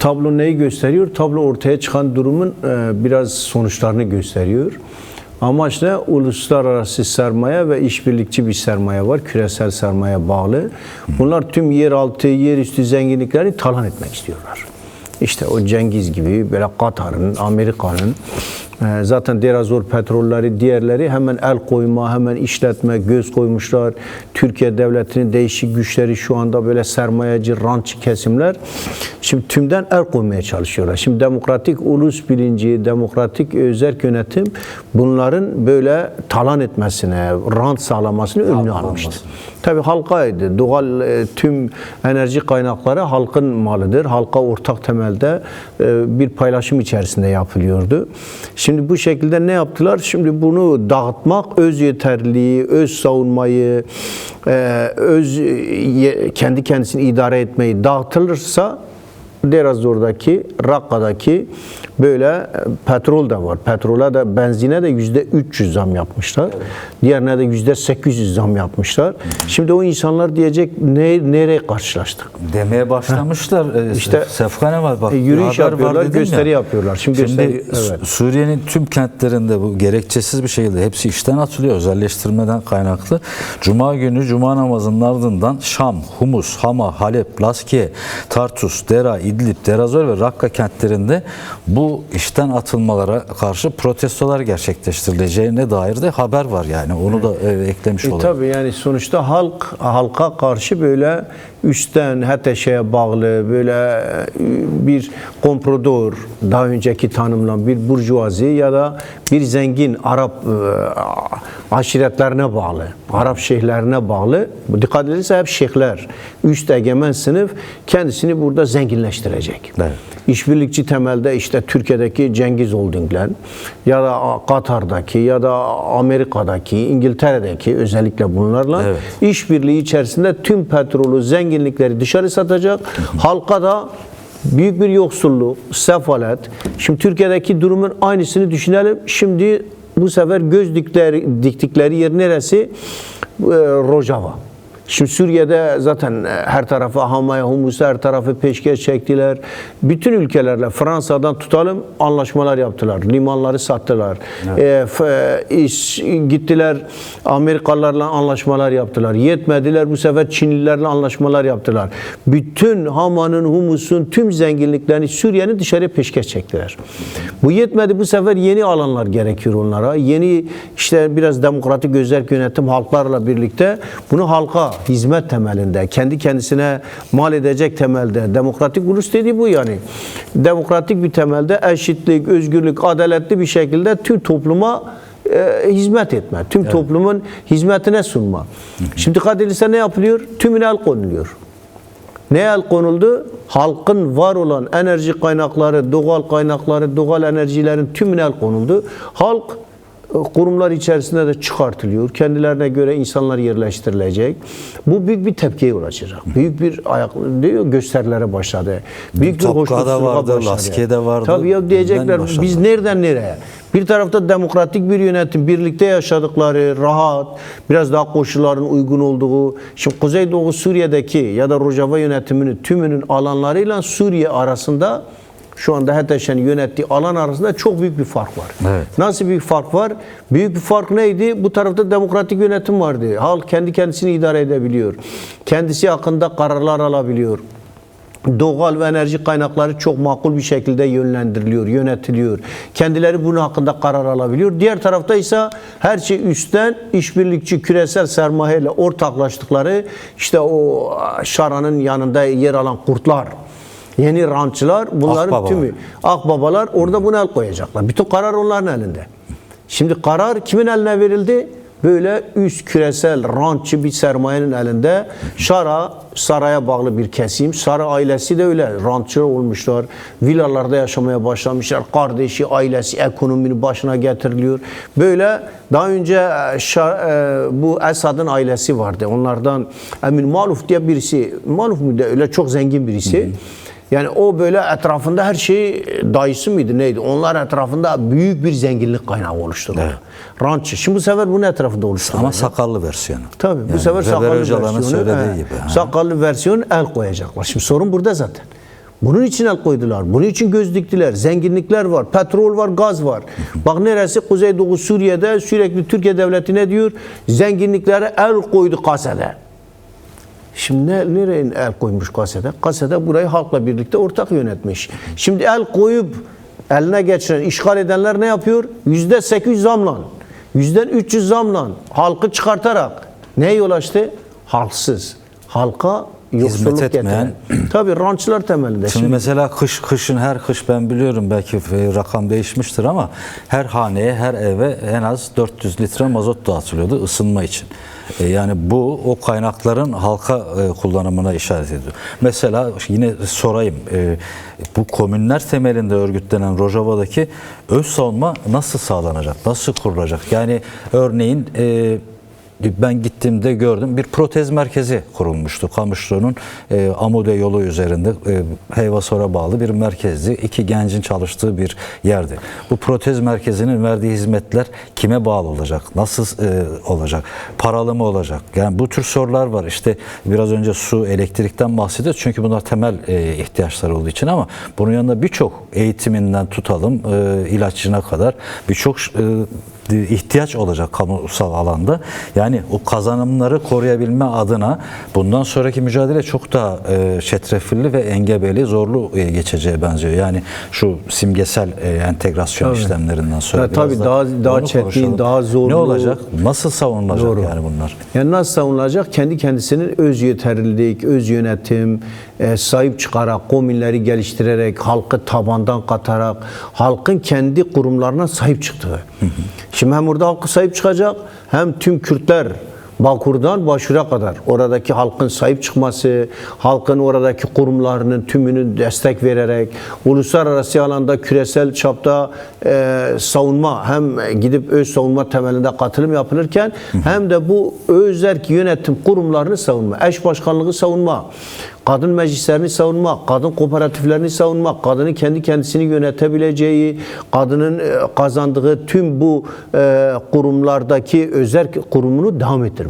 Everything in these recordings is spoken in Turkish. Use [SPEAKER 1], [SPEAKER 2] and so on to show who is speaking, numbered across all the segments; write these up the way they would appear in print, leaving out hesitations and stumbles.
[SPEAKER 1] Tablo neyi gösteriyor? Tablo ortaya çıkan durumun biraz sonuçlarını gösteriyor. Amaç ne? Uluslararası sermaye ve işbirlikçi bir sermaye var. Küresel sermaye bağlı. Bunlar tüm yeraltı, yerüstü zenginliklerini talan etmek istiyorlar. İşte o Cengiz gibi böyle Katar'ın, Amerika'nın zaten Derazor petrolleri, diğerleri hemen el koyma, hemen işletme, göz koymuşlar. Türkiye devletinin değişik güçleri şu anda böyle sermayeci, rantçı kesimler şimdi tümden el koymaya çalışıyorlar. Şimdi demokratik ulus bilinci, demokratik özerk yönetim bunların böyle talan etmesine, rant sağlamasını önüne almıştı. Tabii halkaydı. Doğal tüm enerji kaynakları halkın malıdır. Halka ortak temelde bir paylaşım içerisinde yapılıyordu. Şimdi bu şekilde ne yaptılar? Şimdi bunu dağıtmak, öz yeterliliği, öz savunmayı, kendi kendisini idare etmeyi dağıtılırsa Derazor'daki, Rakka'daki böyle petrol de var. Petrola da, benzine de %300 zam yapmışlar. Evet. Diğerine de %800 zam yapmışlar. Şimdi o insanlar diyecek nereye karşılaştık?
[SPEAKER 2] Demeye başlamışlar.
[SPEAKER 1] İşte
[SPEAKER 2] Sefkane var bak.
[SPEAKER 1] Yürüyüş yapıyorlar, gösteri yapıyorlar. Şimdi
[SPEAKER 2] evet. Suriye'nin tüm kentlerinde bu gerekçesiz bir şekilde hepsi işten atılıyor. Özelleştirmeden kaynaklı. Cuma günü Cuma namazının ardından Şam, Humus, Hama, Halep, Laskiye, Tartus, Dera, İdlib, Derazor ve Rakka kentlerinde bu işten atılmalara karşı protestolar gerçekleştirileceğine dair de haber var yani. Onu da eklemiş olalım.
[SPEAKER 1] Tabii yani sonuçta halka karşı böyle üstten HTŞ'ye bağlı böyle bir komprador, daha önceki tanımlanan bir burjuvazi ya da bir zengin Arap aşiretlerine bağlı, Arap şeyhlerine bağlı. Dikkat edilirse hep şeyhler, üst egemen sınıf kendisini burada zenginleştirecek. Evet. İşbirlikçi temelde işte Türkiye'deki Cengiz Holding'ler ya da Katar'daki ya da Amerika'daki, İngiltere'deki özellikle bunlarla evet, işbirliği içerisinde tüm petrolü, zenginlikleri dışarı satacak. Halka da büyük bir yoksulluk, sefalet. Şimdi Türkiye'deki durumun aynısını düşünelim. Şimdi bu sefer göz diktikleri yer neresi? Rojava. Şimdi Suriye'de zaten her tarafı Hama'ya, Humus'a her tarafı peşkeş çektiler. Bütün ülkelerle Fransa'dan tutalım anlaşmalar yaptılar. Limanları sattılar. Evet. Gittiler Amerikalılarla anlaşmalar yaptılar. Yetmediler bu sefer Çinlilerle anlaşmalar yaptılar. Bütün Hama'nın, Humus'un tüm zenginliklerini Suriye'nin dışarıya peşkeş çektiler. Bu yetmedi, bu sefer yeni alanlar gerekiyor onlara. Yeni işte biraz demokratik özerk yönetim halklarla birlikte bunu halka hizmet temelinde, kendi kendisine mal edecek temelde, demokratik ulus dediği bu yani. Demokratik bir temelde eşitlik, özgürlük, adaletli bir şekilde tüm topluma hizmet etme, tüm toplumun hizmetine sunma. Şimdi dikkat edilirse ne yapılıyor? Tümüne el konuluyor. Ne el konuldu? Halkın var olan enerji kaynakları, doğal enerjilerin tümüne el konuldu. Halk kurumlar içerisinde de çıkartılıyor. Kendilerine göre insanlar yerleştirilecek. Bu büyük bir tepkiye ulaşacak. Büyük bir gösterilere başladı. Büyük bir hoşnutsuzluğa başladı.
[SPEAKER 2] Laskiye'de vardı.
[SPEAKER 1] Tabii ya diyecekler biz nereden nereye? Bir tarafta demokratik bir yönetim, birlikte yaşadıkları, rahat, biraz daha koşulların uygun olduğu. Şimdi Kuzeydoğu Suriye'deki ya da Rojava yönetiminin tümünün alanlarıyla Suriye arasında şu anda HTŞ'nin yönettiği alan arasında çok büyük bir fark var. Evet. Nasıl büyük fark var? Büyük bir fark neydi? Bu tarafta demokratik yönetim vardı. Halk kendi kendisini idare edebiliyor. Kendisi hakkında kararlar alabiliyor. Doğal ve enerji kaynakları çok makul bir şekilde yönlendiriliyor, yönetiliyor. Kendileri bunun hakkında karar alabiliyor. Diğer tarafta ise her şey üstten işbirlikçi küresel sermayeyle ortaklaştıkları işte o şaranın yanında yer alan kurtlar, yeni rantçılar, bunların tümü akbabalar orada buna el koyacaklar. Bütün karar onların elinde. Şimdi karar kimin eline verildi? Böyle üst küresel rantçı bir sermayenin elinde. Saraya bağlı bir kesim. Sara ailesi de öyle rantçı olmuşlar. Villalarda yaşamaya başlamışlar. Kardeşi, ailesi ekonominin başına getiriliyor. Böyle daha önce bu Esad'ın ailesi vardı. Onlardan Emin Maluf diye birisi. Maluf mu de öyle çok zengin birisi. Yani o böyle etrafında her şey dayısı mıydı neydi? Onlar etrafında büyük bir zenginlik kaynağı oluşturdu. Evet. Rantçı. Şimdi bu sefer bunun etrafında oluşturdu.
[SPEAKER 2] Ama sakallı versiyonu.
[SPEAKER 1] Tabii bu sefer sakallı versiyonu. Sakallı versiyon el koyacaklar. Şimdi sorun burada zaten. Bunun için el koydular. Bunun için göz diktiler. Zenginlikler var, petrol var, gaz var. Bak neresi? Kuzeydoğu Suriye'de sürekli Türkiye devleti ne diyor? Zenginliklere el koydu kasede. Şimdi nereye el koymuş kasede? Kasede burayı halkla birlikte ortak yönetmiş. Şimdi el koyup eline geçiren, işgal edenler ne yapıyor? %800 zamla, %300 zamla halkı çıkartarak neye yol açtı? Halksız. Halka yoksulluk
[SPEAKER 2] etmeyen.
[SPEAKER 1] getiren. Tabii rançlar temelinde.
[SPEAKER 2] Şimdi mesela kışın her kış ben biliyorum belki rakam değişmiştir ama her haneye, her eve en az 400 litre mazot dağıtılıyordu ısınma için. Yani bu o kaynakların halka kullanımına işaret ediyor. Mesela yine sorayım, bu komünler temelinde örgütlenen Rojava'daki öz savunma nasıl sağlanacak, nasıl kurulacak? Yani örneğin ben gittiğimde gördüm bir protez merkezi kurulmuştu. Kamışlı'nın Amude yolu üzerinde Heyvasor'a bağlı bir merkezdi. 2 gencin çalıştığı bir yerdi. Bu protez merkezinin verdiği hizmetler kime bağlı olacak? Nasıl olacak? Paralı mı olacak? Yani bu tür sorular var. İşte biraz önce su, elektrikten bahsediyoruz. Çünkü bunlar temel ihtiyaçlar olduğu için ama bunun yanında birçok eğitiminden tutalım ilaççına kadar birçok ihtiyaç olacak kamusal alanda. Yani o kazanımları koruyabilme adına bundan sonraki mücadele çok daha çetrefilli ve engebeli, zorlu geçeceğe benziyor. Yani şu simgesel entegrasyon işlemlerinden sonra
[SPEAKER 1] ya, tabii daha çetin, daha zorlu.
[SPEAKER 2] Ne olacak? Nasıl savunulacak
[SPEAKER 1] Doğru.
[SPEAKER 2] yani bunlar?
[SPEAKER 1] Yani nasıl savunulacak? Kendi kendisinin öz yeterlilik, öz yönetim, sahip çıkarak, komünleri geliştirerek, halkı tabandan katarak, halkın kendi kurumlarına sahip çıktığı. Şimdi hem burada halkı sahip çıkacak, hem tüm Kürtler Bakur'dan Başur'a kadar oradaki halkın sahip çıkması, halkın oradaki kurumlarının tümünü destek vererek, uluslararası alanda küresel çapta savunma, hem gidip öz savunma temelinde katılım yapılırken hem de bu özerk yönetim kurumlarını savunma, eş başkanlığı savunma, kadın meclislerini savunmak, kadın kooperatiflerini savunmak, kadının kendi kendisini yönetebileceği, kadının kazandığı tüm bu kurumlardaki özerk kurumunu devam ettirme.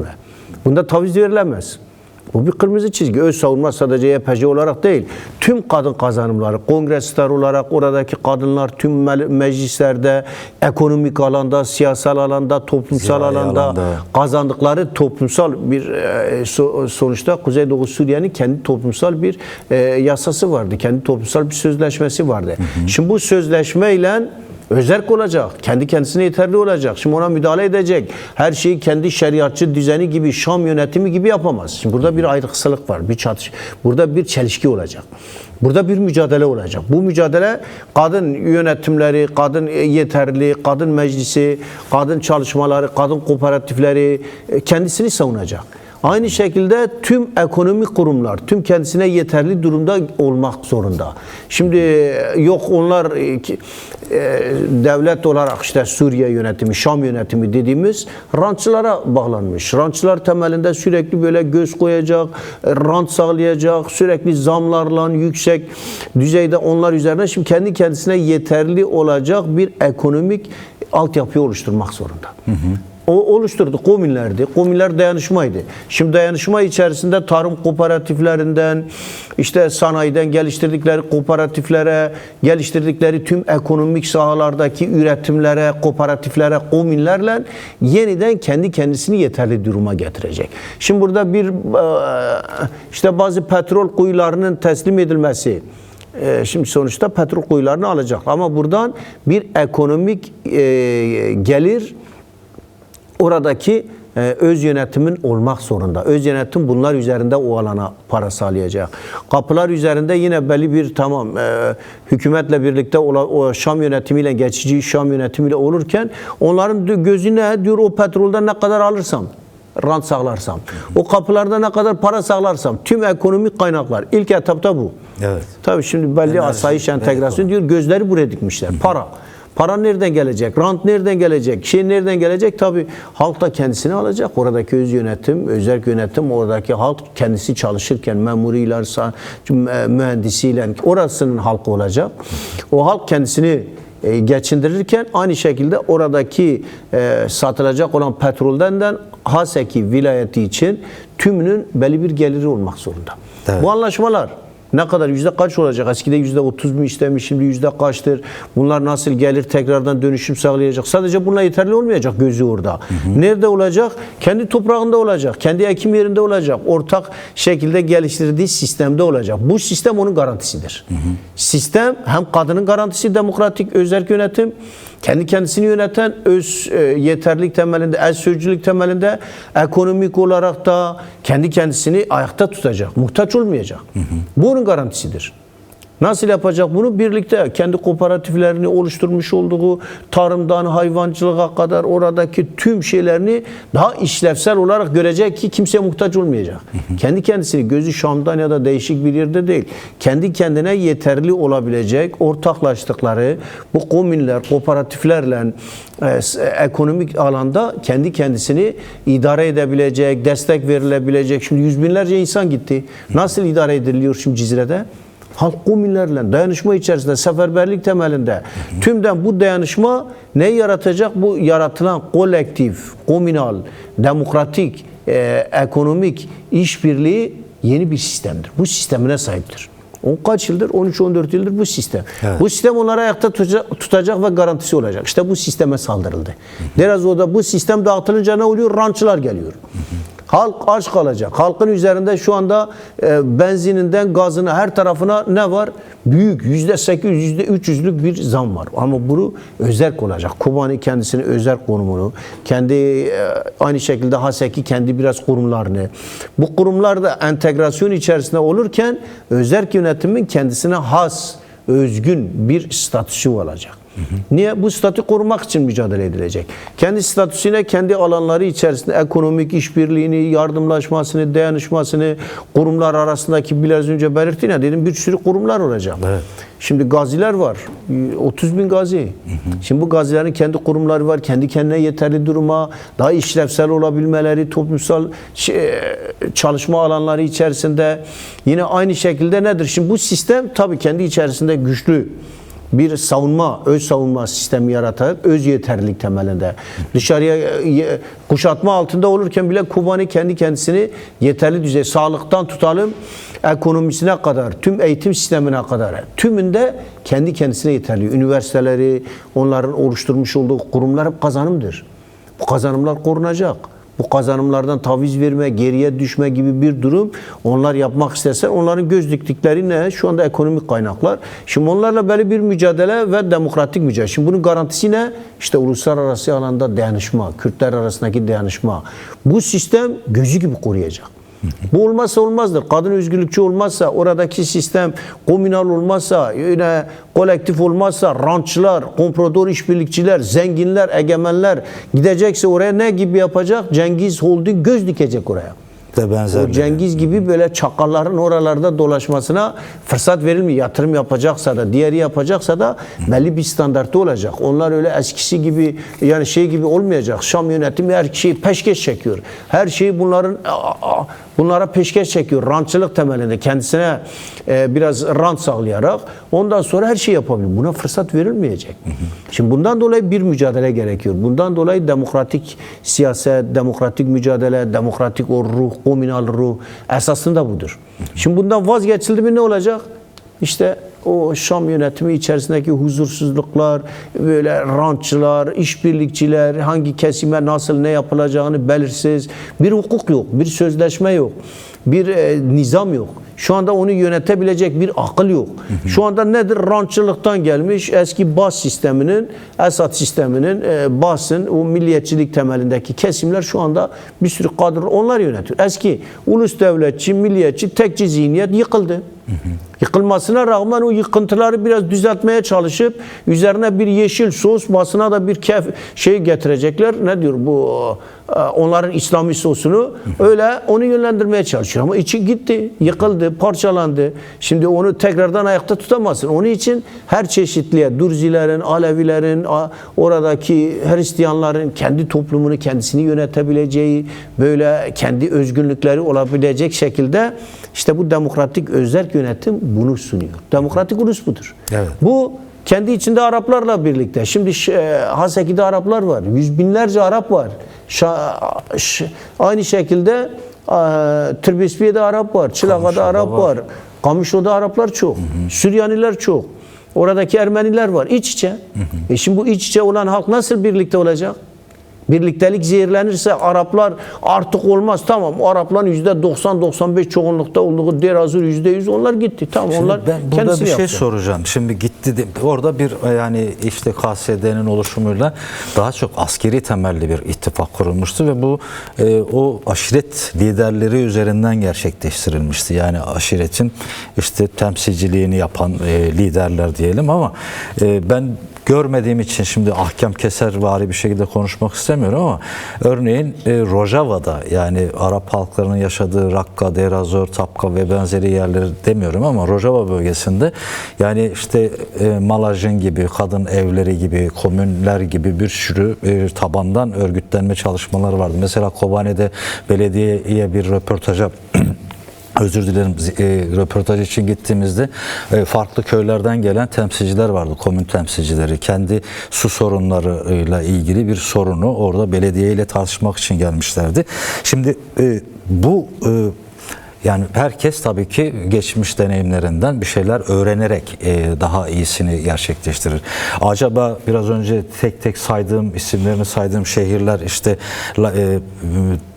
[SPEAKER 1] Bunda taviz verilemez. Bu bir kırmızı çizgi. Öz savunma sadece YPJ olarak değil. Tüm kadın kazanımları, kongresler olarak oradaki kadınlar tüm meclislerde, ekonomik alanda, siyasal alanda, toplumsal alanda kazandıkları toplumsal bir sonuçta Kuzeydoğu Suriye'nin kendi toplumsal bir yasası vardı. Kendi toplumsal bir sözleşmesi vardı. Şimdi bu sözleşmeyle özerk olacak. Kendi kendisine yeterli olacak. Şimdi ona müdahale edecek. Her şeyi kendi şeriatçı düzeni gibi, Şam yönetimi gibi yapamaz. Şimdi burada bir ayrıkısılık var. Bir çatışma. Burada bir çelişki olacak. Burada bir mücadele olacak. Bu mücadele kadın yönetimleri, kadın yeterli, kadın meclisi, kadın çalışmaları, kadın kooperatifleri kendisini savunacak. Aynı şekilde tüm ekonomik kurumlar, tüm kendisine yeterli durumda olmak zorunda. Şimdi yok onlar devlet olarak işte Suriye yönetimi, Şam yönetimi dediğimiz rantçılara bağlanmış. Rantçılar temelinde sürekli böyle göz koyacak, rant sağlayacak, sürekli zamlarla yüksek düzeyde onlar üzerine şimdi kendi kendisine yeterli olacak bir ekonomik altyapı oluşturmak zorunda. O oluşturdu. Komünlerdi. Komünler dayanışmaydı. Şimdi dayanışma içerisinde tarım kooperatiflerinden, işte sanayiden geliştirdikleri kooperatiflere, geliştirdikleri tüm ekonomik sahalardaki üretimlere, kooperatiflere, komünlerle yeniden kendi kendisini yeterli duruma getirecek. Şimdi burada bir işte bazı petrol kuyularının teslim edilmesi, şimdi sonuçta petrol kuyularını alacak. Ama buradan bir ekonomik gelir oradaki öz yönetimin olmak zorunda. Öz yönetim bunlar üzerinde o alana para sağlayacak. Kapılar üzerinde yine belli bir hükümetle birlikte o Şam yönetimiyle, geçici Şam yönetimiyle olurken onların gözüne diyor o petrolden ne kadar alırsam, rant sağlarsam, o kapılarda ne kadar para sağlarsam, tüm ekonomik kaynaklar ilk etapta bu.
[SPEAKER 2] Evet.
[SPEAKER 1] Tabii şimdi belli asayiş entegrasyon diyor, gözleri buraya dikmişler. Para. Para nereden gelecek? Rant nereden gelecek? Şey nereden gelecek? Tabii halk da kendisini alacak. Oradaki öz yönetim, özerk yönetim, oradaki halk kendisi çalışırken memuruyla, mühendisiyle orasının halkı olacak. O halk kendisini geçindirirken aynı şekilde oradaki satılacak olan petrolden de Haseki vilayeti için tümünün belli bir geliri olmak zorunda.
[SPEAKER 2] Evet.
[SPEAKER 1] Bu anlaşmalar Ne kadar, yüzde kaç olacak? Eskide %30 mu istemiş, şimdi yüzde kaçtır? Bunlar nasıl gelir, tekrardan dönüşüm sağlayacak? Sadece bununla yeterli olmayacak, gözü orada. Nerede olacak? Kendi toprağında olacak, kendi ekim yerinde olacak, ortak şekilde geliştirdiği sistemde olacak. Bu sistem onun garantisidir. Sistem hem kadının garantisi, demokratik özerk yönetim, kendi kendisini yöneten öz yeterlilik temelinde, öz sözcülük temelinde, ekonomik olarak da kendi kendisini ayakta tutacak, muhtaç olmayacak. Bu onun garantisidir. Nasıl yapacak bunu? Birlikte kendi kooperatiflerini oluşturmuş olduğu tarımdan hayvancılığa kadar oradaki tüm şeylerini daha işlevsel olarak görecek ki kimseye muhtaç olmayacak. Kendi kendisini, gözü Şam'dan ya da değişik bir yerde değil, kendi kendine yeterli olabilecek ortaklaştıkları bu komünler, kooperatiflerle ekonomik alanda kendi kendisini idare edebilecek, destek verilebilecek. Şimdi yüz binlerce insan gitti. Nasıl idare ediliyor şimdi Cizre'de? Halk komünlerle dayanışma içerisinde, seferberlik temelinde. Tümden bu dayanışma ne yaratacak? Bu yaratılan kolektif, komünal, demokratik, ekonomik işbirliği yeni bir sistemdir. Bu sistemine sahiptir. Kaç yıldır? 13-14 yıldır bu sistem. Evet. Bu sistem onları ayakta tutacak ve garantisi olacak. İşte bu sisteme saldırıldı. Derazoğlu'da bu sistem dağıtılınca ne oluyor? Rantçılar geliyor. Halk aç kalacak. Halkın üzerinde şu anda benzininden gazına her tarafına ne var? Büyük %800, %300'lük bir zam var. Ama bunu özerk olacak. Kobani kendisini özerk konumunu, kendi aynı şekilde Haseki kendi biraz kurumlarını. Bu kurumlar da entegrasyon içerisinde olurken özerk yönetimin kendisine has, özgün bir statüsü olacak. Niye? Bu statü korumak için mücadele edilecek. Kendi statüsüne, kendi alanları içerisinde ekonomik işbirliğini, yardımlaşmasını, dayanışmasını, kurumlar arasındaki biraz önce belirttiğine dedim bir sürü kurumlar olacak. Evet. Şimdi gaziler var. 30 bin gazi. Şimdi bu gazilerin kendi kurumları var. Kendi kendine yeterli duruma, daha işlevsel olabilmeleri, toplumsal çalışma alanları içerisinde yine aynı şekilde nedir? Şimdi bu sistem tabii kendi içerisinde güçlü bir savunma, öz savunma sistemi yaratarak öz yeterlilik temelinde dışarıya kuşatma altında olurken bile Kobani kendi kendisini yeterli düzey, sağlıktan tutalım ekonomisine kadar, tüm eğitim sistemine kadar tümünde kendi kendisine yeterli. Üniversiteleri, onların oluşturmuş olduğu kurumlar hep kazanımdır. Bu kazanımlar korunacak. Bu kazanımlardan taviz verme, geriye düşme gibi bir durum onlar yapmak isterse onların göz diktikleri ne? Şu anda ekonomik kaynaklar. Şimdi onlarla böyle bir mücadele ve demokratik mücadele. Şimdi bunun garantisi ne? İşte uluslararası alanda dayanışma, Kürtler arasındaki dayanışma. Bu sistem gözü gibi koruyacak. Bu olmazsa olmazdır. Kadın özgürlükçü olmazsa, oradaki sistem komünal olmazsa, yine kolektif olmazsa, rantçılar, komprador işbirlikçiler, zenginler, egemenler gidecekse oraya ne gibi yapacak? Cengiz Holding göz dikecek oraya. O Cengiz gibi böyle çakalların oralarda dolaşmasına fırsat verilmiyor. Yatırım yapacaksa da, diğeri yapacaksa da belli bir standartı olacak. Onlar öyle eskisi gibi yani şey gibi olmayacak. Şam yönetimi her şeyi peşkeş çekiyor. Her şeyi bunlara peşkeş çekiyor. Rantçılık temelinde kendisine biraz rant sağlayarak ondan sonra her şey yapabilir. Buna fırsat verilmeyecek. Şimdi bundan dolayı bir mücadele gerekiyor. Bundan dolayı demokratik siyaset, demokratik mücadele, demokratik o ruh, komünal ruh esasında budur. Şimdi bundan vazgeçildi mi ne olacak? İşte o Şam yönetimi içerisindeki huzursuzluklar, böyle rantçılar, işbirlikçiler, hangi kesime nasıl ne yapılacağını belirsiz, bir hukuk yok, bir sözleşme yok, bir nizam yok. Şu anda onu yönetebilecek bir akıl yok. Şu anda nedir? Rantçılıktan gelmiş eski Bas sisteminin, Esad sisteminin, Bas'ın o milliyetçilik temelindeki kesimler şu anda bir sürü kadro onlar yönetiyor. Eski ulus devletçi, milliyetçi, tekçi zihniyet yıkıldı. Yıkılmasına rağmen o yıkıntıları biraz düzeltmeye çalışıp üzerine bir yeşil sos, basına da bir şey getirecekler. Ne diyor bu? Onların İslami sosunu öyle onu yönlendirmeye çalışıyor. Ama içi gitti, yıkıldı, parçalandı. Şimdi onu tekrardan ayakta tutamazsın. Onun için her çeşitliğe, Durzilerin, Alevilerin, oradaki Hristiyanların kendi toplumunu kendisini yönetebileceği, böyle kendi özgürlükleri olabilecek şekilde işte bu demokratik özerk yönetim bunu sunuyor. Demokratik ulus budur. Evet. Bu kendi içinde Araplarla birlikte. Şimdi Haseki'de Araplar var. Yüz binlerce Arap var. Aynı şekilde Tırbisbiye'de Arap var. Çılaka'da Arap var. Kamışlı'da Araplar çok. Süryaniler çok. Oradaki Ermeniler var. İç içe. Şimdi bu iç içe olan halk nasıl birlikte olacak? Birliktelik zehirlenirse Araplar artık olmaz. Tamam, o Arapların %90-95 çoğunlukta olduğu Derazur %100 onlar gitti. Tamam,
[SPEAKER 2] Şimdi
[SPEAKER 1] onlar
[SPEAKER 2] ben burada
[SPEAKER 1] kendisi
[SPEAKER 2] bir şey
[SPEAKER 1] yapacak.
[SPEAKER 2] soracağım. Şimdi gitti orada bir yani işte KSD'nin oluşumuyla daha çok askeri temelli bir ittifak kurulmuştu ve bu o aşiret liderleri üzerinden gerçekleştirilmişti. Yani aşiretin işte temsilciliğini yapan liderler diyelim ama ben görmediğim için şimdi ahkam keservari bir şekilde konuşmak istemiyorum ama örneğin Rojava'da yani Arap halklarının yaşadığı Rakka, Derazor, Tapka ve benzeri yerleri demiyorum ama Rojava bölgesinde yani işte Malajin gibi, kadın evleri gibi, komünler gibi bir sürü tabandan örgütlenme çalışmaları vardı. Mesela Kobane'de belediyeye bir röportaja özür dilerim, röportaj için gittiğimizde farklı köylerden gelen temsilciler vardı, komün temsilcileri. Kendi su sorunlarıyla ilgili bir sorunu orada belediyeyle tartışmak için gelmişlerdi. Şimdi bu yani herkes tabii ki geçmiş deneyimlerinden bir şeyler öğrenerek daha iyisini gerçekleştirir. Acaba biraz önce tek tek isimlerini saydığım şehirler işte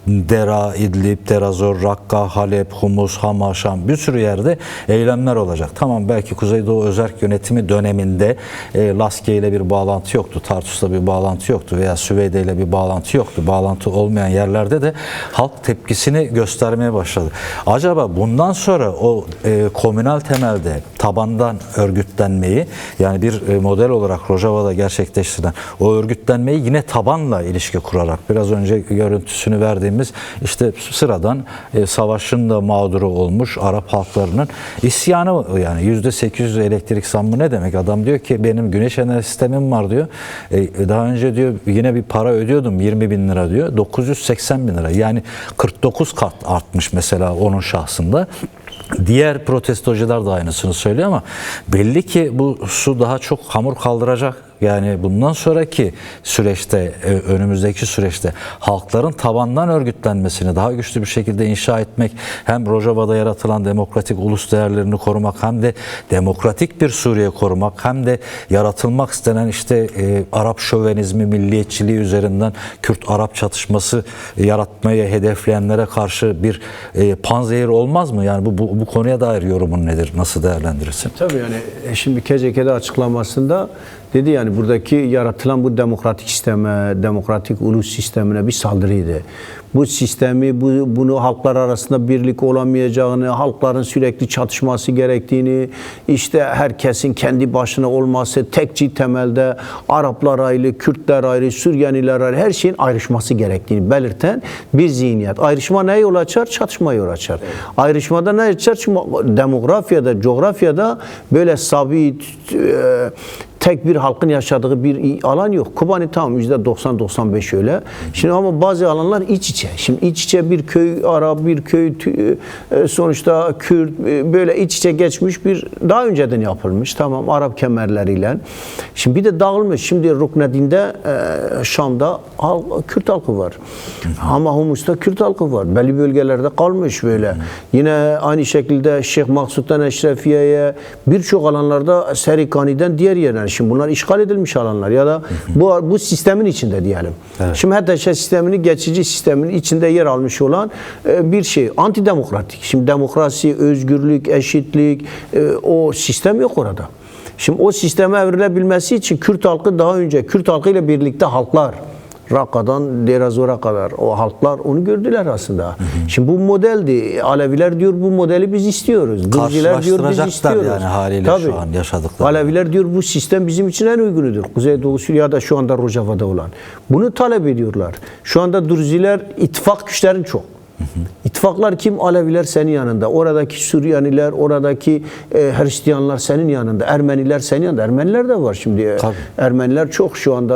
[SPEAKER 2] Dera, İdlib, Derazor, Rakka, Halep, Humus, Hama, Şam bir sürü yerde eylemler olacak. Tamam, belki Kuzeydoğu Özerk Yönetimi döneminde Laskiye ile bir bağlantı yoktu, Tartus'la bir bağlantı yoktu veya Süveyde ile bir bağlantı yoktu. Bağlantı olmayan yerlerde de halk tepkisini göstermeye başladı. Acaba bundan sonra o komünal temelde tabandan örgütlenmeyi yani bir model olarak Rojava'da gerçekleştirilen o örgütlenmeyi yine tabanla ilişki kurarak biraz önce görüntüsünü verdiğimiz işte sıradan savaşın da mağduru olmuş Arap halklarının isyanı yani %800 elektrik zammı ne demek? Adam diyor ki benim güneş enerji sistemim var diyor. Daha önce diyor yine bir para ödüyordum 20 bin lira diyor. 980 bin lira yani 49 kat artmış mesela onun şahsında. Diğer protestocular da aynısını söylüyor ama belli ki bu su daha çok hamur kaldıracak. Yani bundan sonraki süreçte, önümüzdeki süreçte halkların tabandan örgütlenmesini daha güçlü bir şekilde inşa etmek, hem Rojava'da yaratılan demokratik ulus değerlerini korumak, hem de demokratik bir Suriye korumak, hem de yaratılmak istenen işte Arap şövenizmi, milliyetçiliği üzerinden Kürt-Arap çatışması yaratmayı hedefleyenlere karşı bir panzehir olmaz mı? Yani bu konuya dair yorumun nedir? Nasıl değerlendirirsin?
[SPEAKER 1] Tabii yani şimdi KCK'de açıklamasında dedi yani buradaki yaratılan bu demokratik sisteme, demokratik ulus sistemine bir saldırıydı. Bu sistemi, bunu halklar arasında birlik olamayacağını, halkların sürekli çatışması gerektiğini, işte herkesin kendi başına olması, tekçi temelde Araplar ayrı, Kürtler ayrı, Süryaniler ayrı, her şeyin ayrışması gerektiğini belirten bir zihniyet. Ayrışma neye yol açar? Çatışmaya yol açar. Ayrışmada ne açar? Çünkü demografyada, coğrafyada böyle sabit, tek bir halkın yaşadığı bir alan yok. Kobani tamam %90-95 öyle. Şimdi ama bazı alanlar iç içe. Şimdi iç içe bir köy Arap, bir köy sonuçta Kürt böyle iç içe geçmiş bir daha önceden yapılmış. Tamam Arap kemerleriyle. Şimdi bir de dağılmış. Şimdi Ruknedin'de Şam'da Kürt halkı var. Ama Humus'ta Kürt halkı var. Belli bölgelerde kalmış böyle. Yine aynı şekilde Şeyh Maksud'dan Eşrefiye'ye birçok alanlarda Serikani'den diğer yerler. Şimdi bunlar işgal edilmiş alanlar ya da bu sistemin içinde diyelim. Evet. Şimdi HDŞ sistemini geçici sistemin içinde yer almış olan bir şey. Antidemokratik. Şimdi demokrasi, özgürlük, eşitlik o sistem yok orada. Şimdi o sisteme evrilebilmesi için Kürt halkı daha önce Kürt halkı ile birlikte halklar Rakka'dan Derazor'a kadar o halklar onu gördüler aslında. Şimdi bu modeldi. Aleviler diyor bu modeli biz istiyoruz. Gürcüler diyor biz istiyoruz.
[SPEAKER 2] Yani haliyle tabii, şu an yaşadıkları.
[SPEAKER 1] Aleviler diyor bu sistem bizim için en uygunudur. Kuzeydoğu Suriye'de şu anda Rojava'da olan. Bunu talep ediyorlar. Şu anda Dürziler ittifak güçlerin çok. İttifaklar kim? Aleviler senin yanında. Oradaki Süryaniler, oradaki Hristiyanlar senin yanında. Ermeniler senin yanında. Ermeniler de var şimdi. Tabii. Ermeniler çok şu anda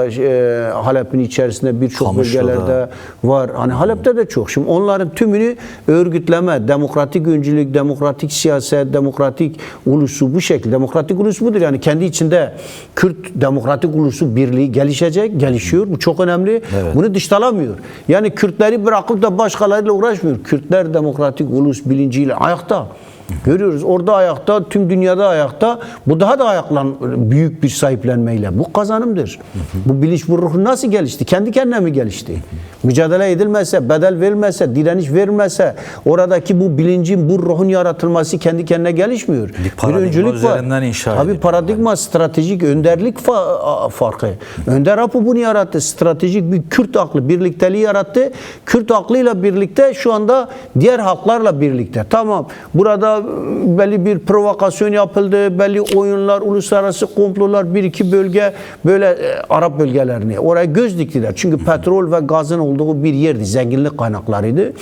[SPEAKER 1] Halep'in içerisinde birçok bölgelerde var. Hani Halep'te de çok. Şimdi onların tümünü örgütleme, demokratik öncülük, demokratik siyaset, demokratik ulusu bu şekilde. Demokratik ulus budur. Yani kendi içinde Kürt demokratik ulusu birliği gelişecek, gelişiyor. Bu çok önemli. Evet. Bunu dıştalamıyor. Yani Kürtleri bırakıp da başkalarıyla uğraşmıyor. Kürtler demokratik ulus bilinciyle ayakta. Görüyoruz orada ayakta, tüm dünyada ayakta. Bu daha da büyük bir sahiplenmeyle. Bu kazanımdır. Bu bilinç, bu ruh nasıl gelişti? Kendi kendine mi gelişti? Mücadele edilmezse, bedel verilmezse, direniş verilmezse, oradaki bu bilincin, bu ruhun yaratılması kendi kendine gelişmiyor.
[SPEAKER 2] Bir paradigma üzerinden inşa
[SPEAKER 1] Tabii
[SPEAKER 2] ediliyor.
[SPEAKER 1] paradigma, stratejik, önderlik farkı. Önder Apo bunu yarattı. Stratejik bir Kürt aklı birlikteliği yarattı. Kürt aklıyla birlikte şu anda diğer halklarla birlikte. Tamam. Burada belli bir provokasyon yapıldı. Belli oyunlar, uluslararası komplolar, bir iki bölge böyle Arap bölgelerini oraya göz diktiler. Çünkü petrol ve gazın olduğu bir yerdi. Zenginlik kaynaklarıydı.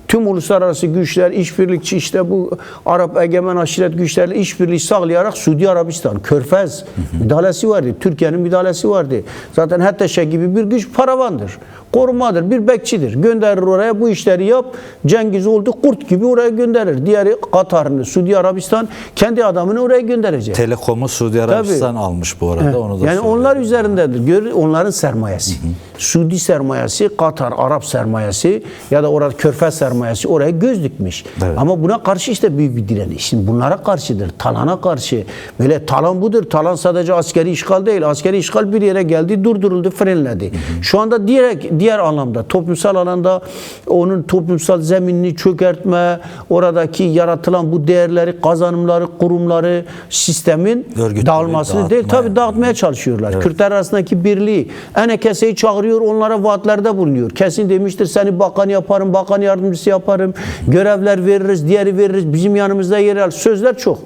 [SPEAKER 1] Tüm uluslararası güçler, işbirlikçi işte bu Arap egemen aşiret güçlerle işbirliği sağlayarak Suudi Arabistan, Körfez müdahalesi vardı. Türkiye'nin müdahalesi vardı. Zaten HTŞ gibi bir güç paravandır. Korumadır, bir bekçidir. Gönderir oraya bu işleri yap. Cengiz oldu kurt gibi oraya gönderir. Diğeri Katar'ını, Suudi Arabistan kendi adamını oraya gönderecek.
[SPEAKER 2] Telekom'u Suudi Arabistan almış bu arada. Onu da
[SPEAKER 1] yani
[SPEAKER 2] söyleyeyim.
[SPEAKER 1] onlar üzerindedir. Onların sermayesi. Suudi sermayesi, Katar, Arap sermayesi ya da orada Körfez sermayesi oraya göz dikmiş.
[SPEAKER 2] Evet.
[SPEAKER 1] Ama buna karşı işte büyük bir direniş. Şimdi bunlara karşıdır. Talana karşı. Böyle talan budur. Talan sadece askeri işgal değil. Askeri işgal bir yere geldi, durduruldu, frenledi. Şu anda diğer anlamda, toplumsal alanda onun toplumsal zeminini çökertme, oradaki yaratılan bu değerleri, kazanımları, kurumları, sistemin dağılmasını değil, tabii dağıtmaya çalışıyorlar. Evet. Kürtler arasındaki birliği, Enekese'yi çağırıyor, onlara vaatlerde bulunuyor. Kesin demiştir, seni bakan yaparım, bakan yardımcısı yaparım, görevler veririz, diğeri veririz, bizim yanımızda yer al. Sözler çok.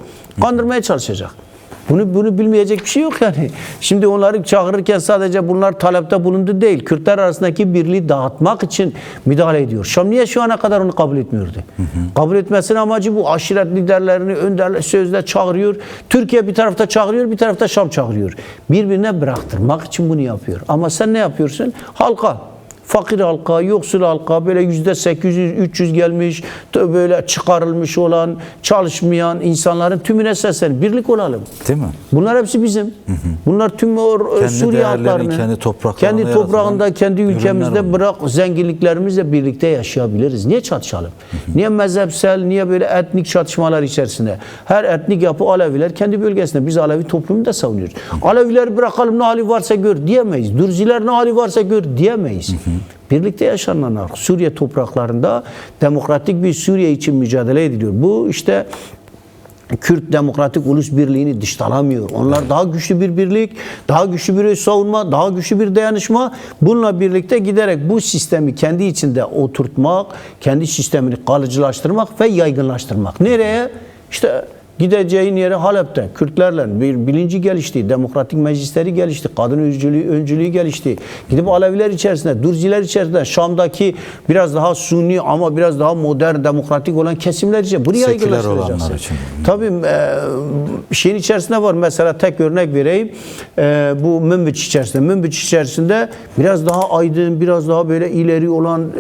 [SPEAKER 1] Kandırmaya çalışacak. Bunu bilmeyecek bir şey yok yani. Şimdi onları çağırırken sadece bunlar talepte bulundu değil. Kürtler arasındaki birliği dağıtmak için müdahale ediyor. Şam niye şu ana kadar onu kabul etmiyordu? Kabul etmesinin amacı bu. Aşiret liderlerini önderle sözle çağırıyor. Türkiye bir tarafta çağırıyor, bir tarafta Şam çağırıyor. Birbirine bıraktırmak için bunu yapıyor. Ama sen ne yapıyorsun? Halka. Fakir halka, yoksul halka, böyle %800-300 gelmiş, böyle çıkarılmış olan, çalışmayan insanların tümüne seslen. Birlik olalım.
[SPEAKER 2] Değil mi?
[SPEAKER 1] Bunlar hepsi bizim. Bunlar tüm Suriye halklarının kendi toprağında, kendi ülkemizde bırak zenginliklerimizle birlikte yaşayabiliriz. Niye çatışalım? Niye mezhepsel, niye böyle etnik çatışmalar içerisinde? Her etnik yapı Aleviler kendi bölgesinde. Biz Alevi toplumunu da savunuyoruz. Alevileri bırakalım, ne hali varsa gör diyemeyiz. Dürziler ne hali varsa gör diyemeyiz. Birlikte yaşananlar Suriye topraklarında demokratik bir Suriye için mücadele ediliyor. Bu işte Kürt Demokratik Ulus Birliği'ni dıştalamıyor. Onlar daha güçlü bir birlik, daha güçlü bir savunma, daha güçlü bir dayanışma. Bununla birlikte giderek bu sistemi kendi içinde oturtmak, kendi sistemini kalıcılaştırmak ve yaygınlaştırmak. Nereye? İşte gideceğin yere Halep'te Kürtlerle bir bilinci gelişti, demokratik meclisleri gelişti, kadın öncülüğü gelişti. Gidip Aleviler içerisinde, Dürziler içerisinde, Şam'daki biraz daha Sunni ama biraz daha modern, demokratik olan kesimler için bunu yaygınlaştıracaksın. Tabii şeyin içerisinde var. Mesela tek örnek vereyim. Bu Münbiç içerisinde. Münbiç içerisinde biraz daha aydın, biraz daha böyle ileri olan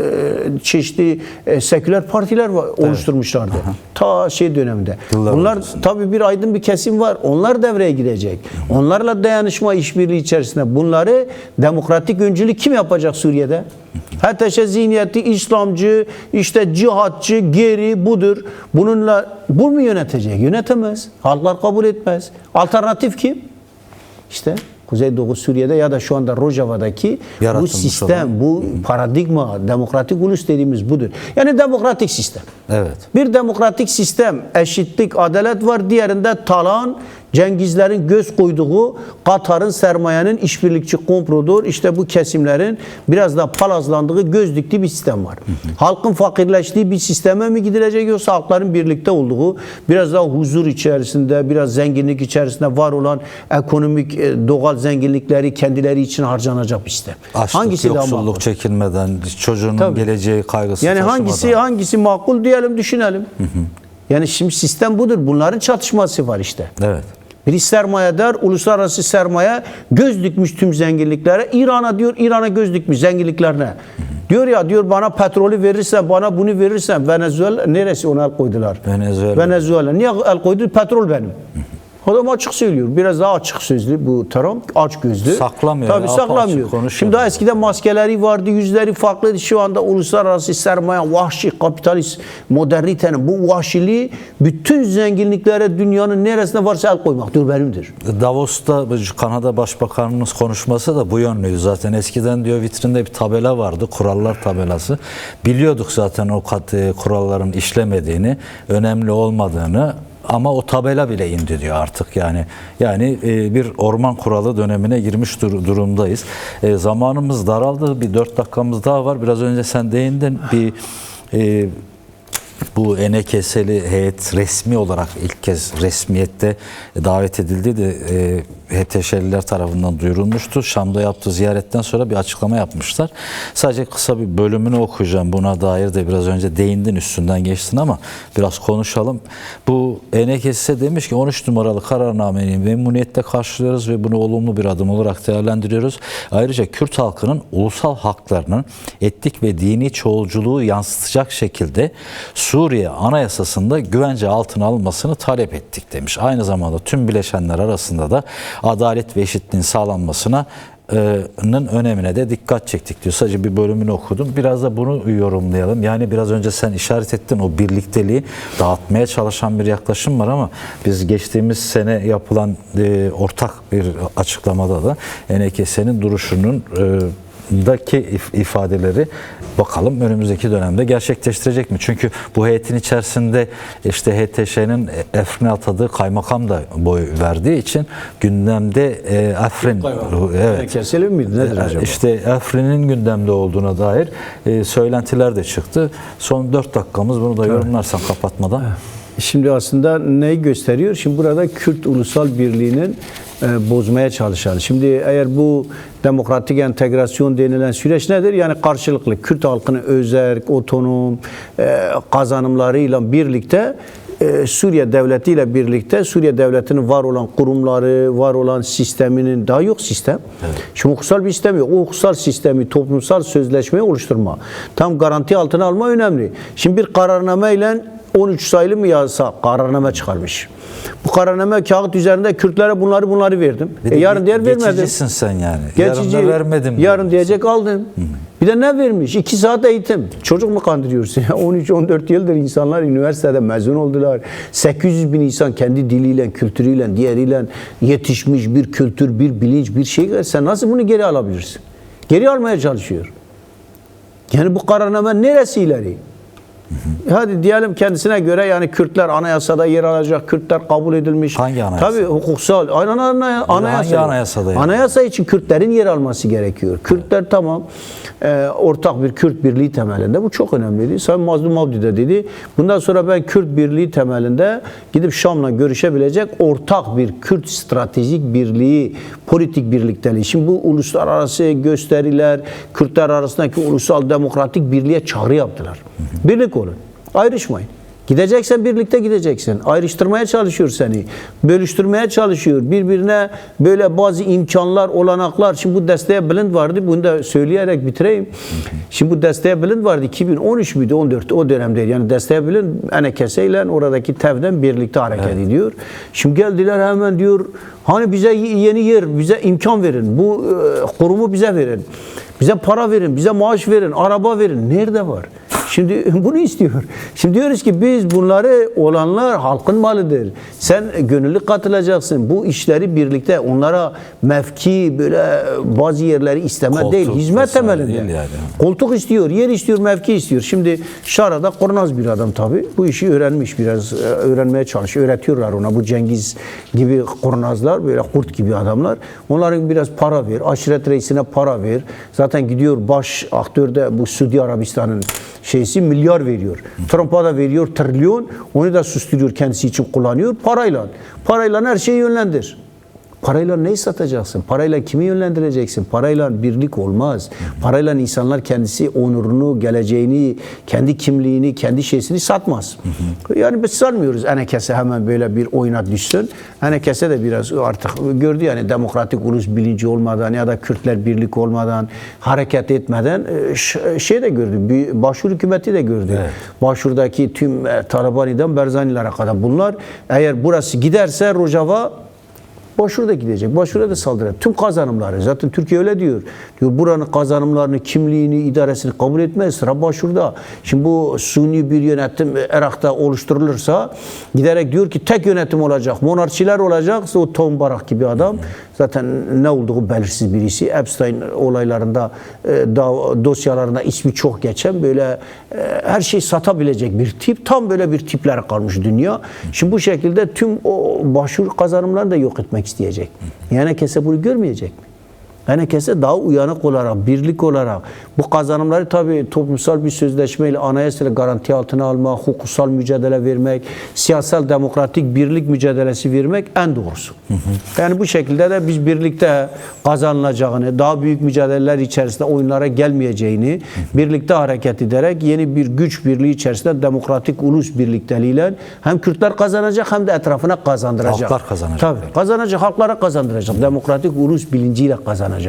[SPEAKER 1] çeşitli seküler partiler oluşturmuşlardı. Evet. Ta şey döneminde. Bunlar tabii bir aydın bir kesim var. Onlar devreye girecek. Onlarla dayanışma işbirliği içerisinde bunları demokratik öncülük kim yapacak Suriye'de? HTŞ zihniyeti İslamcı, işte cihatçı, geri budur. Bununla bu mu yönetecek? Yönetemez. Halklar kabul etmez. Alternatif kim? İşte Kuzeydoğu Suriye'de ya da şu anda Rojava'daki bu sistem, bu paradigma, demokratik ulus dediğimiz budur. Yani demokratik sistem.
[SPEAKER 2] Evet.
[SPEAKER 1] Bir demokratik sistem, eşitlik, adalet var. Diğerinde talan, Cengizlerin göz koyduğu Katar'ın, sermayenin işbirlikçi komplodur. İşte bu kesimlerin biraz daha palazlandığı, göz diktiği bir sistem var. Halkın fakirleştiği bir sisteme mi gidilecek yoksa halkların birlikte olduğu, biraz daha huzur içerisinde, biraz zenginlik içerisinde var olan ekonomik, doğal zenginlikleri kendileri için harcanacak bir sistem.
[SPEAKER 2] Açlık,
[SPEAKER 1] hangisi
[SPEAKER 2] yoksulluk çekilmeden, çocuğunun geleceği kaygısı
[SPEAKER 1] yani
[SPEAKER 2] taşımadan.
[SPEAKER 1] hangisi makul diyelim, düşünelim. Yani şimdi sistem budur. Bunların çatışması var işte.
[SPEAKER 2] Evet.
[SPEAKER 1] Biri sermayedar, uluslararası sermaye göz dikmiş tüm zenginliklere. İran'a diyor, İran'a göz dikmiş zenginliklerine. Diyor ya, diyor bana petrolü verirsen, bana bunu verirsen, Venezuela neresi ona el koydular?
[SPEAKER 2] Venezuela.
[SPEAKER 1] Niye el koydu? Petrol benim. Adam açık söylüyor. Biraz daha açık sözlü bu Trump. Aç gözlü.
[SPEAKER 2] Saklamıyor.
[SPEAKER 1] Tabii saklamıyor. Şimdi daha eskiden maskeleri vardı, yüzleri farklıydı. Şu anda uluslararası sermaye, vahşi, kapitalist modernitenin bu vahşiliği bütün zenginliklere dünyanın neresinde varsa el koymaktır, benimdir.
[SPEAKER 2] Davos'ta Kanada Başbakanı'nın konuşması da bu yönlüydü zaten. Eskiden diyor vitrinde bir tabela vardı, kurallar tabelası. Biliyorduk zaten o kuralların işlemediğini, önemli olmadığını. Ama o tabela bile indi diyor artık yani. Yani bir orman kuralı dönemine girmiş durumdayız. Zamanımız daraldı. Bir 4 dakikamız daha var. Biraz önce sen değindin. Bu Enekeseli heyet resmi olarak ilk kez resmiyette davet edildi de HTŞ'liler tarafından duyurulmuştu. Şam'da yaptığı ziyaretten sonra bir açıklama yapmışlar. Sadece kısa bir bölümünü okuyacağım. Buna dair de biraz önce değindin, üstünden geçtin ama biraz konuşalım. Bu Enekesi demiş ki 13 numaralı kararnameyi memnuniyetle karşılıyoruz ve bunu olumlu bir adım olarak değerlendiriyoruz. Ayrıca Kürt halkının ulusal haklarının etnik ve dini çoğulculuğu yansıtacak şekilde Suriye Anayasası'nda güvence altına alınmasını talep ettik demiş. Aynı zamanda tüm bileşenler arasında da adalet ve eşitliğin sağlanmasına önemine de dikkat çektik diyor. Sadece bir bölümünü okudum. Biraz da bunu yorumlayalım. Yani biraz önce sen işaret ettin, o birlikteliği dağıtmaya çalışan bir yaklaşım var ama biz geçtiğimiz sene yapılan ortak bir açıklamada da Enekese'nin duruşunun daki ifadeleri bakalım önümüzdeki dönemde gerçekleştirecek mi? Çünkü bu heyetin içerisinde işte HTŞ'nin Afrin'e atadığı kaymakam da boy verdiği için gündemde Afrin, evet,
[SPEAKER 1] Keselim mi? Nedir acaba?
[SPEAKER 2] İşte Afrin'in gündemde olduğuna dair söylentiler de çıktı. Son 4 dakikamız, bunu da yorumlarsan kapatmadan.
[SPEAKER 1] Şimdi aslında neyi gösteriyor? Şimdi burada Kürt ulusal birliğinin bozmaya çalışan. Şimdi eğer bu demokratik entegrasyon denilen süreç nedir? Yani karşılıklı Kürt halkının özerk, otonom kazanımlarıyla birlikte Suriye devletiyle birlikte Suriye devletinin var olan kurumları, var olan sisteminin, daha yok sistem. Evet. Şimdi hukuksal bir sistem yok. O hukuksal sistemi, toplumsal sözleşmeyi oluşturma, tam garanti altına alma önemli. Şimdi bir kararnameyle 13 sayılı mı yasa kararname çıkarmış. Bu kararname kağıt üzerinde Kürtlere bunları verdim. Yarın diğer vermedim.
[SPEAKER 2] Geçicisin sen yani.
[SPEAKER 1] Geçici,
[SPEAKER 2] yarın da vermedim.
[SPEAKER 1] Yarın diyecek aldım. Bir de ne vermiş? 2 saat eğitim. Çocuk mu kandırıyorsun? 13-14 yıldır insanlar üniversitede mezun oldular. 800 bin insan kendi diliyle, kültürüyle, diğeriyle yetişmiş bir kültür, bir bilinç, bir şey. Sen nasıl bunu geri alabilirsin? Geri almaya çalışıyor. Yani bu kararname neresi ileri? Hadi diyelim kendisine göre yani Kürtler anayasada yer alacak, Kürtler kabul edilmiş.
[SPEAKER 2] Hangi anayasa?
[SPEAKER 1] Tabii hukuksal.
[SPEAKER 2] Hangi anayasada? Yani?
[SPEAKER 1] Anayasa için Kürtlerin yer alması gerekiyor. Kürtler tamam ortak bir Kürt birliği temelinde. Bu çok önemliydi. Sayın Mazlum Abdi de dedi. Bundan sonra ben Kürt birliği temelinde gidip Şam'la görüşebilecek ortak bir Kürt stratejik birliği, politik birlikteliği. Şimdi bu uluslararası gösteriler, Kürtler arasındaki ulusal demokratik birliğe çağrı yaptılar. Birlik olun. Ayrışmayın. Gideceksen birlikte gideceksin. Ayrıştırmaya çalışıyor seni. Bölüştürmeye çalışıyor. Birbirine böyle bazı imkanlar, olanaklar. Şimdi bu desteğe Blind vardı. Bunu da söyleyerek bitireyim. Şimdi bu desteğe Blind vardı. 2013 müydü? 14 o dönemde. Yani desteğe Blind Enekese ile oradaki TEV'den birlikte hareket ediyor. Şimdi geldiler hemen diyor hani bize yeni yer, bize imkan verin. Bu kurumu bize verin. Bize para verin, bize maaş verin, araba verin. Nerede var? Şimdi bunu istiyor. Şimdi diyoruz ki biz bunları olanlar halkın malıdır. Sen gönüllü katılacaksın. Bu işleri birlikte onlara mevki böyle bazı yerleri isteme
[SPEAKER 2] koltuk
[SPEAKER 1] değil. Hizmet temelinde.
[SPEAKER 2] Yani.
[SPEAKER 1] Koltuk istiyor, yer istiyor, mevki istiyor. Şimdi Şara'da kurnaz bir adam tabii. Bu işi öğrenmiş biraz. Öğrenmeye çalışıyor. Öğretiyorlar ona. Bu Cengiz gibi kurnazlar böyle kurt gibi adamlar. Onların biraz para ver. Aşiret reisine para ver. Zaten gidiyor baş aktörde bu Suudi Arabistan'ın şeysi milyar veriyor. Trump'a da veriyor trilyon. Onu da susturuyor, kendisi için kullanıyor. Parayla. Parayla her şeyi yönlendir. Parayla neyi satacaksın? Parayla kimi yönlendireceksin? Parayla birlik olmaz. Parayla insanlar kendisi onurunu, geleceğini, kendi kimliğini, kendi şeysini satmaz. Yani biz sanmıyoruz Enekese hemen böyle bir oyuna düşsün. Enekese de biraz artık gördü yani demokratik ulus bilinci olmadan ya da Kürtler birlik olmadan, hareket etmeden şey de gördü. Başur hükümeti de gördü. Evet. Başur'daki tüm Talabani'den Berzani'lere kadar bunlar eğer burası giderse Rojava Başur da gidecek. Başur'a da saldıracak. Tüm kazanımları. Zaten Türkiye öyle diyor. Diyor buranın kazanımlarını, kimliğini, idaresini kabul etmez. Sıra Başur'da. Şimdi bu suni bir yönetim Irak'ta oluşturulursa giderek diyor ki tek yönetim olacak. Monarşiler olacak. O Tom Barak gibi adam. Zaten ne olduğu belirsiz birisi. Epstein olaylarında dosyalarında ismi çok geçen böyle her şeyi satabilecek bir tip. Tam böyle bir tiplere kalmış dünya. Şimdi bu şekilde tüm o Başur kazanımlarını da yok etmek isteyecek. Yani kese bunu görmeyecek mi? Yani kese daha uyanık olarak, birlik olarak bu kazanımları tabii toplumsal bir sözleşmeyle, anayasayla garanti altına almak, hukuksal mücadele vermek, siyasal demokratik birlik mücadelesi vermek en doğrusu. Yani bu şekilde de biz birlikte kazanılacağını, daha büyük mücadeleler içerisinde oyunlara gelmeyeceğini, birlikte hareket ederek yeni bir güç birliği içerisinde demokratik ulus birlikteliğiyle hem Kürtler kazanacak hem de etrafına kazandıracak.
[SPEAKER 2] Halklar kazanacak.
[SPEAKER 1] Tabii kazanacak, halklara kazandıracak. Demokratik ulus bilinciyle kazanacak.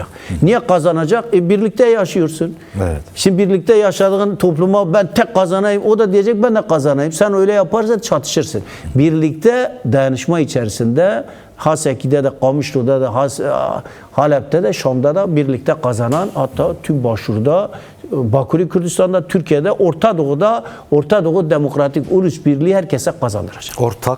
[SPEAKER 1] Niye kazanacak? Birlikte yaşıyorsun.
[SPEAKER 2] Evet.
[SPEAKER 1] Şimdi birlikte yaşadığın topluma ben tek kazanayım, o da diyecek ben de kazanayım. Sen öyle yaparsan çatışırsın. Birlikte dayanışma içerisinde Haseki'de de, Kamışlı'da da, Halep'te de, Şam'da da birlikte kazanan, hatta tüm Başur'da, Bakuri Kürdistan'da, Türkiye'de, Orta Doğu'da, Orta Doğu Demokratik Ulus Birliği herkese kazandıracak.
[SPEAKER 2] Ortak